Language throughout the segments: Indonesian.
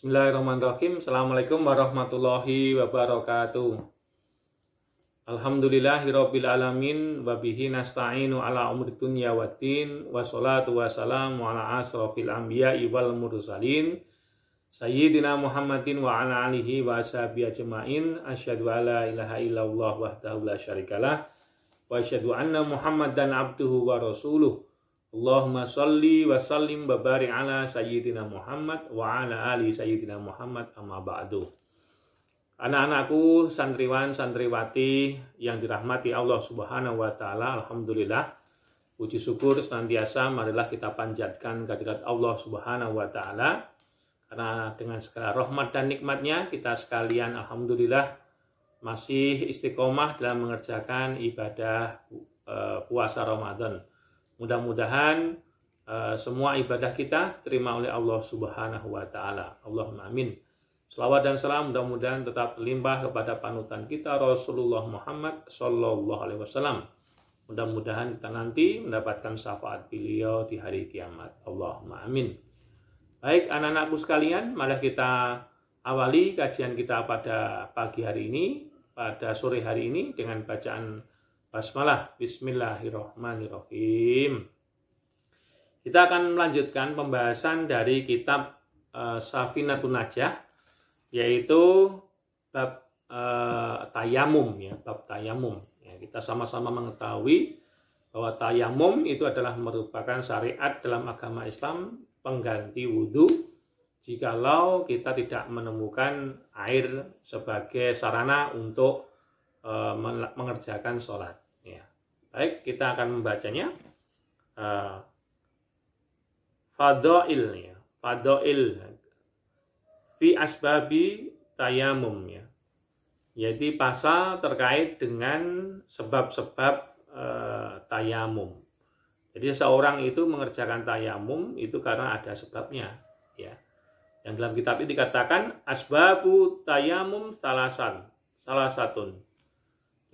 Bismillahirrahmanirrahim. Assalamualaikum warahmatullahi wabarakatuh. Alhamdulillahirabbil alamin wa bihi nasta'inu ala umuri dunya waddin wassalatu wassalamu ala asrofil anbiya'i wal mursalin sayyidina Muhammadin wa ala alihi wa ashabihi ajma'in. Asyhadu alla ilaha illallah wahdahu la syarikalah wa asyhadu anna Muhammadan abduhu wa rasuluh. Allahumma sholli wa sallim wa barik ala sayyidina Muhammad wa ala ali sayyidina Muhammad amma ba'du. Anak-anakku, santriwan, santriwati yang dirahmati Allah Subhanahu wa taala, alhamdulillah. Puji syukur senantiasa marilah kita panjatkan kehadirat Allah Subhanahu wa taala. Karena dengan segala rahmat dan nikmatnya kita sekalian alhamdulillah masih istiqomah dalam mengerjakan ibadah puasa Ramadan. Mudah-mudahan semua ibadah kita terima oleh Allah Subhanahu wa taala. Allahumma amin. Selawat dan salam mudah-mudahan tetap terlimpah kepada panutan kita Rasulullah Muhammad sallallahu alaihi wasallam. Mudah-mudahan kita nanti mendapatkan syafaat beliau di hari kiamat. Allahumma amin. Baik anak-anakku sekalian, mari kita awali kajian kita pada pagi hari ini, pada sore hari ini dengan bacaan basmalah. Bismillahirrahmanirrahim. Kita akan melanjutkan pembahasan dari kitab Safinatun Najah, yaitu bab tayamum, ya, bab tayamum. Ya, kita sama-sama mengetahui bahwa tayamum itu adalah merupakan syariat dalam agama Islam pengganti wudhu jikalau kita tidak menemukan air sebagai sarana untuk mengerjakan sholat. Ya. Baik, kita akan membacanya. Fadail, ya. Fadail fi asbabi tayamum, ya. Yaitu pasal terkait dengan sebab-sebab tayamum. Jadi seorang itu mengerjakan tayamum itu karena ada sebabnya, ya. Yang dalam kitab ini dikatakan asbabu tayamum salah satun.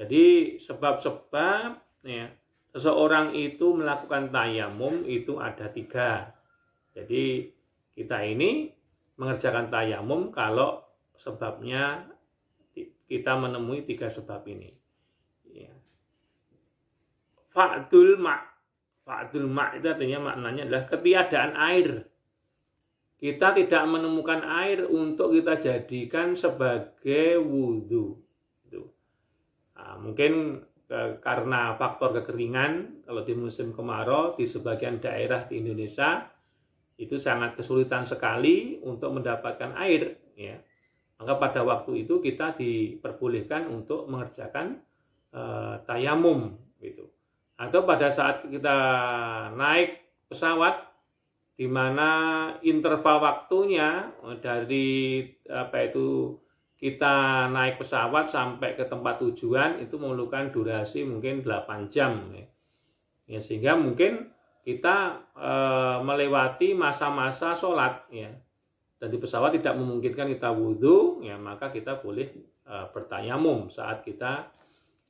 Jadi sebab-sebab, ya, seseorang itu melakukan tayamum itu ada 3. Jadi kita ini mengerjakan tayamum kalau sebabnya kita menemui 3 sebab ini. Ya. Fa'dul ma' itu artinya maknanya adalah ketiadaan air. Kita tidak menemukan air untuk kita jadikan sebagai wudhu. Nah, mungkin karena faktor kekeringan, kalau di musim kemarau di sebagian daerah di Indonesia itu sangat kesulitan sekali untuk mendapatkan air, ya. Maka pada waktu itu kita diperbolehkan untuk mengerjakan tayamum, gitu. Atau pada saat kita naik pesawat di mana interval waktunya dari kita naik pesawat sampai ke tempat tujuan itu memerlukan durasi mungkin 8 jam, ya. Ya, sehingga mungkin kita melewati masa-masa sholat, ya. Dan di pesawat tidak memungkinkan kita wudhu, ya, maka kita boleh bertayamum saat kita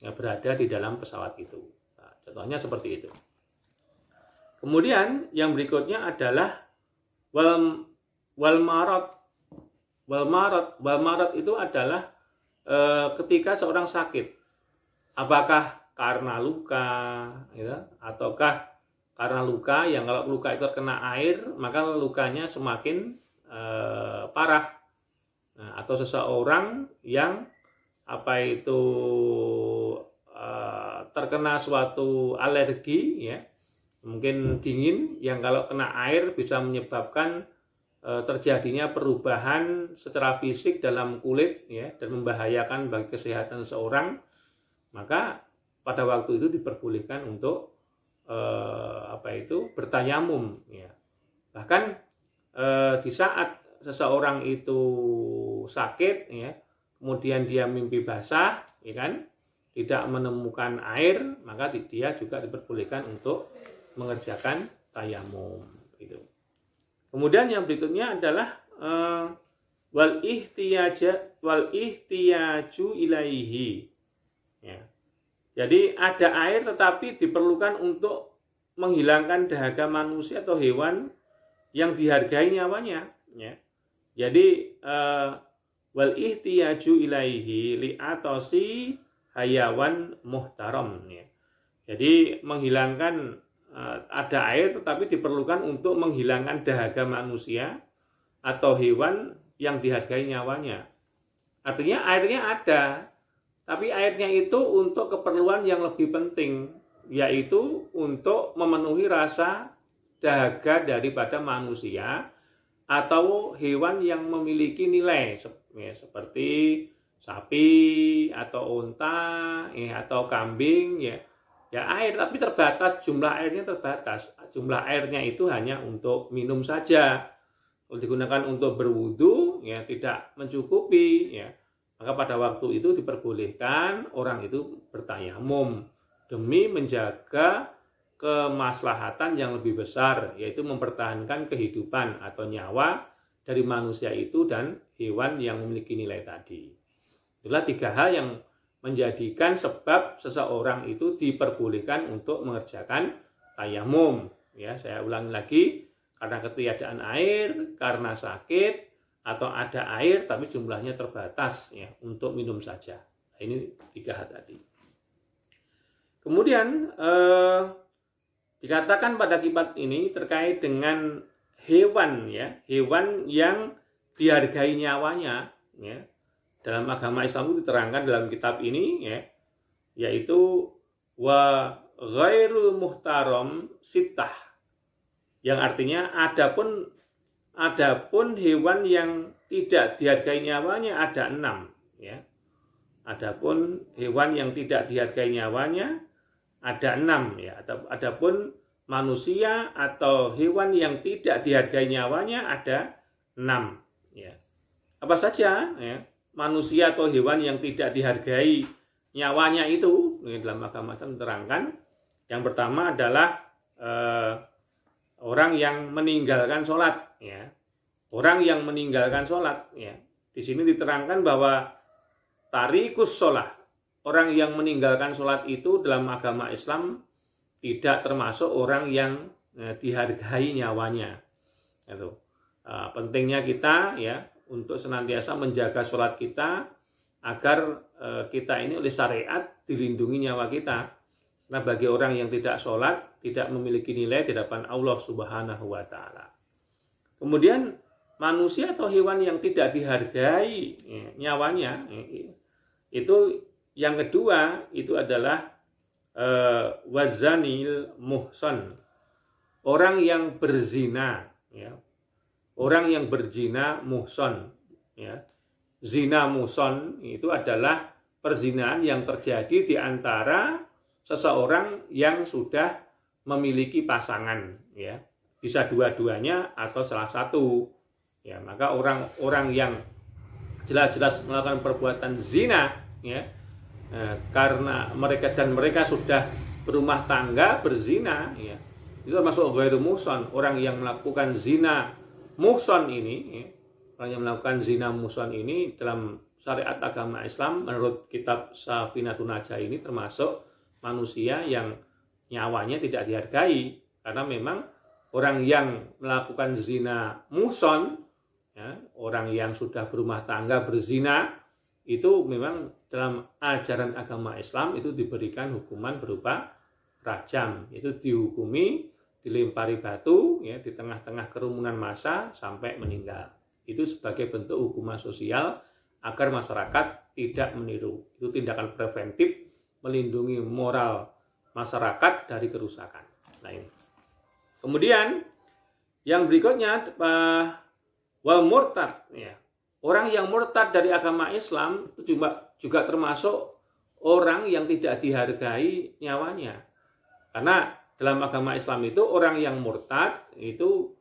berada di dalam pesawat itu. Nah, contohnya seperti itu. Kemudian yang berikutnya adalah wal marad. Wal marad itu adalah ketika seorang sakit. Apakah karena luka, ya, ataukah karena luka yang kalau luka itu kena air, maka lukanya semakin parah. Nah, atau seseorang yang terkena suatu alergi, ya, mungkin dingin yang kalau kena air bisa menyebabkan terjadinya perubahan secara fisik dalam kulit, ya, dan membahayakan bagi kesehatan seorang, maka pada waktu itu diperbolehkan untuk bertayamum, ya. Bahkan di saat seseorang itu sakit, ya, kemudian dia mimpi basah, ya kan, tidak menemukan air, maka dia juga diperbolehkan untuk mengerjakan tayamum, gitu. Kemudian yang berikutnya adalah wal ihtiyaju ilaihi. Ya. Jadi ada air tetapi diperlukan untuk menghilangkan dahaga manusia atau hewan yang dihargai nyawanya, ya. Jadi wal ihtiyaju ilaihi li atasi hayawan muhtaram ya. Jadi menghilangkan ada air tetapi diperlukan untuk menghilangkan dahaga manusia atau hewan yang dihargai nyawanya. Artinya airnya ada, tapi airnya itu untuk keperluan yang lebih penting, yaitu untuk memenuhi rasa dahaga daripada manusia atau hewan yang memiliki nilai ya, seperti sapi atau unta ya, atau kambing ya. Ya air, tapi terbatas, jumlah airnya terbatas. Jumlah airnya itu hanya untuk minum saja. Kalau digunakan untuk berwudu ya tidak mencukupi ya. Maka pada waktu itu diperbolehkan orang itu bertayamum demi menjaga kemaslahatan yang lebih besar, yaitu mempertahankan kehidupan atau nyawa dari manusia itu dan hewan yang memiliki nilai tadi. Itulah 3 hal yang menjadikan sebab seseorang itu diperbolehkan untuk mengerjakan tayamum. Ya, saya ulangi lagi, karena ketiadaan air, karena sakit, atau ada air tapi jumlahnya terbatas ya untuk minum saja. Nah, ini 3 hal tadi. Kemudian dikatakan pada kitab ini terkait dengan hewan ya, hewan yang dihargai nyawanya ya. Dalam agama Islam itu diterangkan dalam kitab ini ya, yaitu wa ghairul muhtaram sittah, yang artinya adapun hewan yang tidak dihargai nyawanya ada 6 ya. Adapun hewan yang tidak dihargai nyawanya ada 6 ya. Adapun manusia atau hewan yang tidak dihargai nyawanya ada 6 ya. Apa saja ya? Manusia atau hewan yang tidak dihargai nyawanya itu dalam agama Islam diterangkan. Yang pertama adalah orang yang meninggalkan sholat ya. Orang yang meninggalkan sholat ya. Di sini diterangkan bahwa tarikus sholat, orang yang meninggalkan sholat itu dalam agama Islam tidak termasuk orang yang dihargai nyawanya. Itu pentingnya kita ya untuk senantiasa menjaga sholat kita agar kita ini oleh syariat dilindungi nyawa kita. Nah, bagi orang yang tidak sholat tidak memiliki nilai di hadapan Allah Subhanahu wa Ta'ala. Kemudian manusia atau hewan yang tidak dihargai nyawanya itu yang kedua itu adalah wazanil muhsan, orang yang berzina ya. Orang yang berzina muhsan ya. Zina muhsan itu adalah perzinahan yang terjadi di antara seseorang yang sudah memiliki pasangan ya. Bisa dua-duanya atau salah satu. Ya, maka orang-orang yang jelas-jelas melakukan perbuatan zina ya, karena mereka sudah berumah tangga berzina ya, itu termasuk ghairu muhsan. Orang yang melakukan zina muhsan ini ya, orang yang melakukan zina muhsan ini dalam syariat agama Islam menurut kitab Safinatun Najah ini termasuk manusia yang nyawanya tidak dihargai, karena memang orang yang melakukan zina muhsan ya, orang yang sudah berumah tangga berzina itu memang dalam ajaran agama Islam itu diberikan hukuman berupa rajam, itu dihukumi dilempari batu ya di tengah-tengah kerumunan massa sampai meninggal. Itu sebagai bentuk hukuman sosial agar masyarakat tidak meniru. Itu tindakan preventif melindungi moral masyarakat dari kerusakan. Nah, ini. Kemudian yang berikutnya wal murtad ya. Orang yang murtad dari agama Islam itu juga termasuk orang yang tidak dihargai nyawanya. Karena dalam agama Islam itu orang yang murtad itu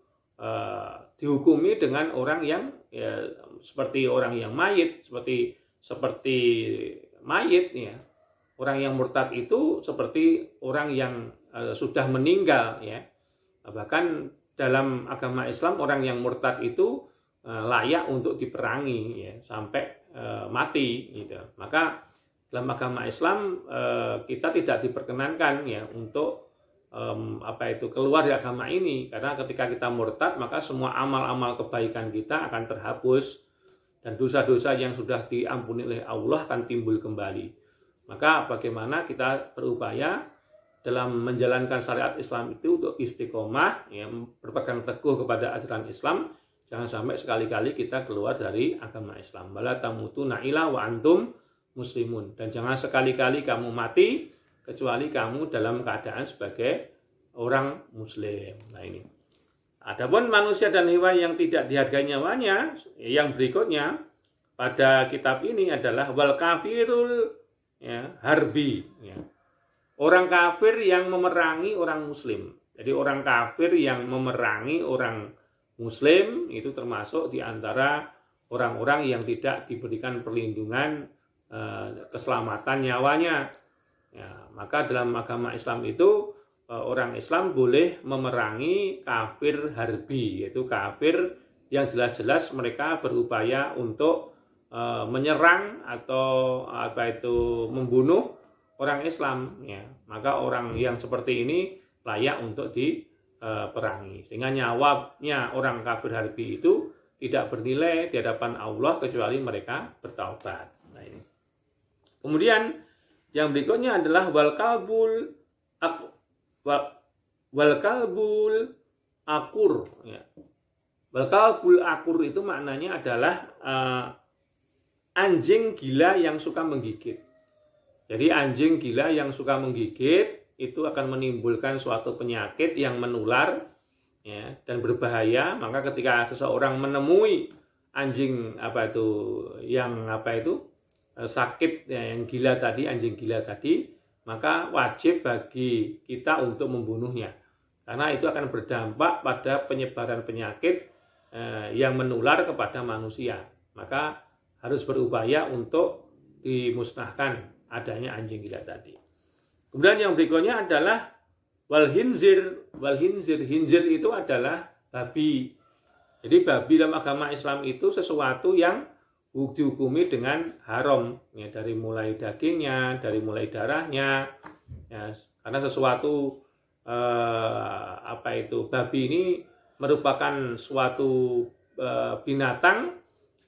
dihukumi dengan orang yang ya, seperti orang yang mayit, seperti mayit ya. Orang yang murtad itu seperti orang yang sudah meninggal ya. Bahkan dalam agama Islam orang yang murtad itu layak untuk diperangi ya, sampai mati gitu. Maka dalam agama Islam kita tidak diperkenankan ya untuk keluar dari agama ini, karena ketika kita murtad maka semua amal-amal kebaikan kita akan terhapus dan dosa-dosa yang sudah diampuni oleh Allah akan timbul kembali. Maka bagaimana kita berupaya dalam menjalankan syariat Islam itu untuk istiqomah, ya, berpegang teguh kepada ajaran Islam, jangan sampai sekali-kali kita keluar dari agama Islam. Wala tamutunna illa wa antum muslimun, dan jangan sekali-kali kamu mati kecuali kamu dalam keadaan sebagai orang muslim. Nah ini. Adapun manusia dan hewan yang tidak dihargai nyawanya, yang berikutnya pada kitab ini adalah wal kafirul, ya, harbi, ya. Orang kafir yang memerangi orang muslim. Jadi orang kafir yang memerangi orang muslim itu termasuk di antara orang-orang yang tidak diberikan perlindungan keselamatan nyawanya. Ya, maka dalam agama Islam itu orang Islam boleh memerangi kafir harbi, yaitu kafir yang jelas-jelas mereka berupaya untuk menyerang atau membunuh orang Islam. Ya, maka orang yang seperti ini layak untuk diperangi. Sehingga nyawanya orang kafir harbi itu tidak bernilai di hadapan Allah kecuali mereka bertaubat. Nah ini. Kemudian yang berikutnya adalah wal kalbul akur. Ya. Wal kalbul akur itu maknanya adalah anjing gila yang suka menggigit. Jadi anjing gila yang suka menggigit itu akan menimbulkan suatu penyakit yang menular, ya, dan berbahaya. Maka ketika seseorang menemui anjing sakit, ya, yang gila tadi, anjing gila tadi, maka wajib bagi kita untuk membunuhnya, karena itu akan berdampak pada penyebaran penyakit yang menular kepada manusia. Maka harus berupaya untuk dimusnahkan adanya anjing gila tadi. Kemudian yang berikutnya adalah wal hinzir. Hinzir itu adalah babi. Jadi babi dalam agama Islam itu sesuatu yang dihukumi dengan haram, ya, dari mulai dagingnya, dari mulai darahnya, ya, karena sesuatu babi ini merupakan suatu binatang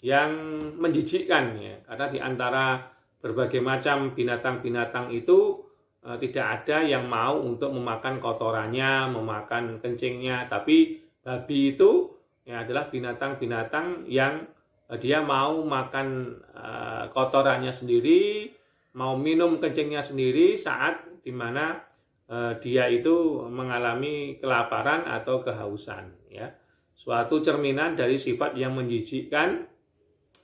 yang menjijikkan, ya, karena di antara berbagai macam binatang-binatang itu tidak ada yang mau untuk memakan kotorannya, memakan kencingnya, tapi babi itu, ya, adalah binatang-binatang yang dia mau makan kotorannya sendiri, mau minum kencingnya sendiri saat dimana dia itu mengalami kelaparan atau kehausan. Ya. Suatu cerminan dari sifat yang menjijikkan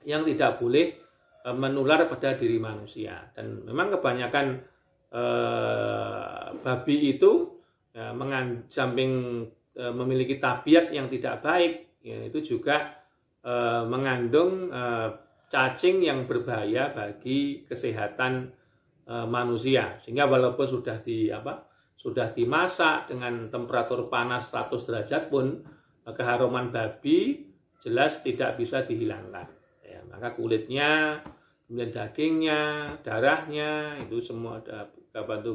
yang tidak boleh menular pada diri manusia. Dan memang kebanyakan babi itu, ya, samping memiliki tabiat yang tidak baik, ya, itu juga mengandung cacing yang berbahaya bagi kesehatan manusia, sehingga walaupun sudah dimasak dengan temperatur panas 100 derajat pun keharuman babi jelas tidak bisa dihilangkan, ya, maka kulitnya, kemudian dagingnya, darahnya, itu semua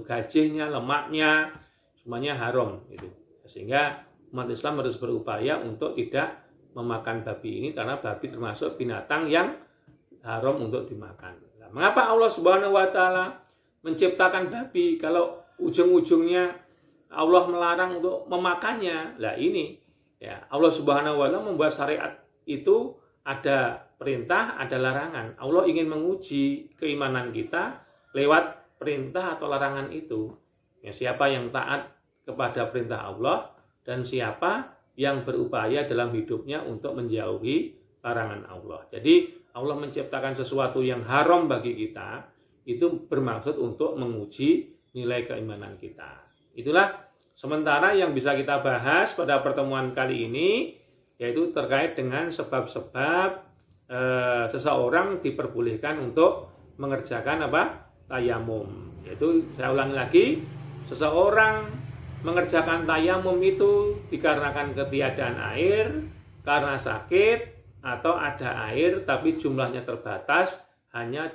gajihnya, lemaknya, semuanya haram itu. Sehingga umat Islam harus berupaya untuk tidak memakan babi ini, karena babi termasuk binatang yang haram untuk dimakan. Nah, mengapa Allah Subhanahu wa taala menciptakan babi kalau ujung-ujungnya Allah melarang untuk memakannya? Lah ini, ya, Allah Subhanahu wa taala membuat syariat itu ada perintah, ada larangan. Allah ingin menguji keimanan kita lewat perintah atau larangan itu. Ya, siapa yang taat kepada perintah Allah dan siapa yang berupaya dalam hidupnya untuk menjauhi larangan Allah. Jadi Allah menciptakan sesuatu yang haram bagi kita, itu bermaksud untuk menguji nilai keimanan kita. Itulah sementara yang bisa kita bahas pada pertemuan kali ini, yaitu terkait dengan sebab-sebab seseorang diperbolehkan untuk mengerjakan tayamum. Yaitu saya ulangi lagi, seseorang mengerjakan tayamum itu dikarenakan ketiadaan air, karena sakit, atau ada air tapi jumlahnya terbatas, hanya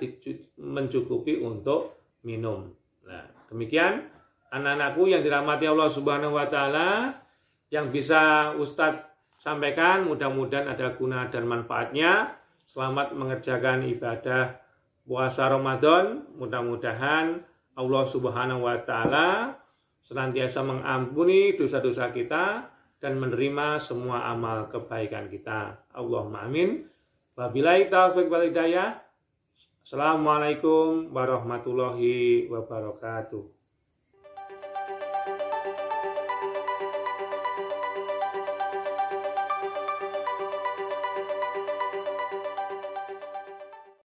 mencukupi untuk minum. Nah, demikian anak-anakku yang dirahmati Allah Subhanahu wa taala, yang bisa Ustadz sampaikan mudah-mudahan ada guna dan manfaatnya. Selamat mengerjakan ibadah puasa Ramadan. Mudah-mudahan Allah Subhanahu wa taala senantiasa mengampuni dosa-dosa kita dan menerima semua amal kebaikan kita. Allahumma amin. Wabillahi taufiq wal hidayah. Assalamualaikum warahmatullahi wabarakatuh.